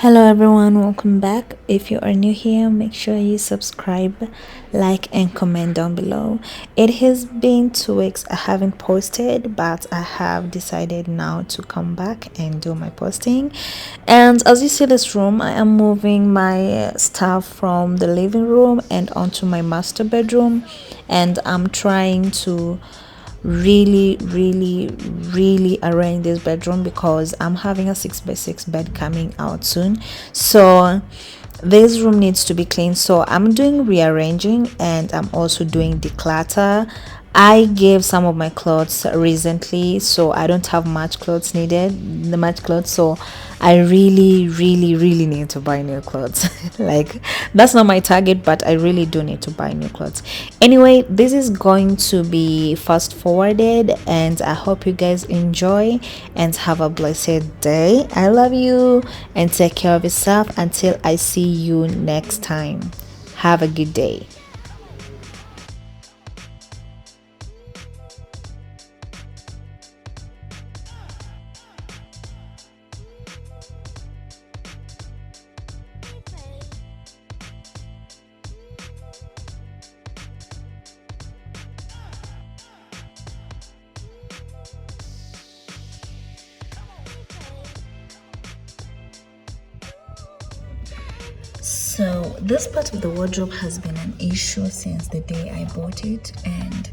Hello everyone, welcome back. If you are new here, make sure you subscribe, like and comment down below. It has been 2 weeks I haven't posted, but I have decided now to come back and do my posting. And as you see this room, I am moving my stuff from the living room and onto my master bedroom, and I'm trying to really arrange this bedroom because I'm having a 6x6 bed coming out soon, so this room needs to be cleaned. So I'm doing rearranging and I'm also doing declutter. I gave some of my clothes recently, so I don't have much clothes, so I really need to buy new clothes. Like, that's not my target, but I really do need to buy new clothes. Anyway, this is going to be fast forwarded, and I hope you guys enjoy and have a blessed day. I love you and take care of yourself until I see you next time. Have a good day. So this part of the wardrobe has been an issue since the day I bought it, and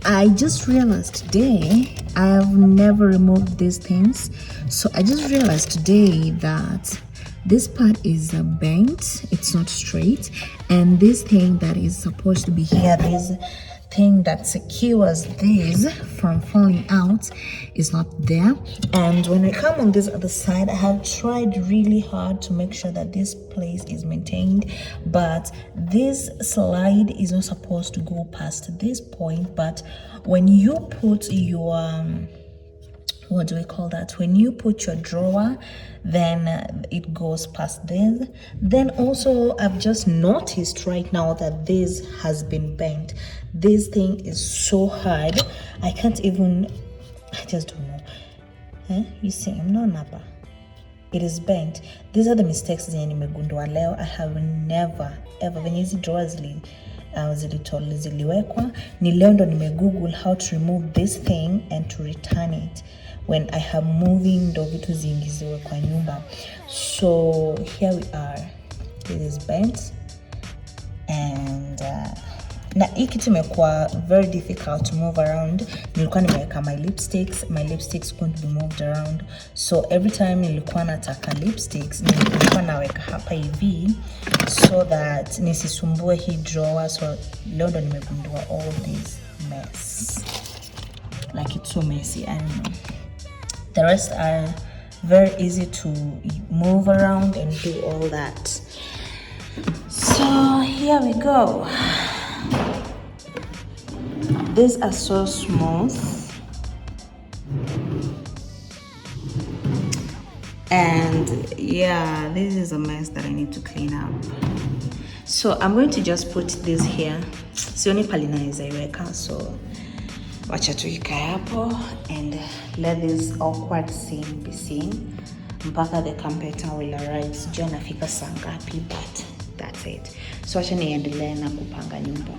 I just realized today I have never removed these things. So I just realized today that this part is bent, it's not straight, and this thing that is supposed to be here, this thing that secures this from falling out, is not there. And when I come on this other side, I have tried really hard to make sure that this place is maintained, but this slide is not supposed to go past this point. But when you put your what do we call that, when you put your drawer, then it goes past this. Then also, I've just noticed right now that this has been bent. This thing is so hard, I can't even, I just don't know. You see, I'm not napa, it is bent. These are the mistakes nimegundua leo. I have never ever, when hizi drawers ziliwekwa, ni leo ndo nimegoogle how to remove this thing and to return it when I have moving ndo vitu ziingiziwe kwa nyumba. So here we are, it is bent, and na hii kitu imekuwa very difficult to move around. Nilikuwa nimeweka my lipsticks couldn't be moved around, so every time nilikuwa nataka lipsticks nilikuwa naweka hapa hivi so that nisisumbue hii drawer. So leo ndo nimegundua all this mess, like it's so messy. I don't know, the rest are very easy to move around and do all that. So here we go. These are so smooth, and yeah, this is a mess that I need to clean up. So I'm going to just put this here. Sioni pali naweza iweka, so wacha tuikae hapo and let this awkward scene be seen mpaka the carpenter will arrive. Sijui anafika saa ngapi, but that's it. So wacha niendelee na kupanga nyumba.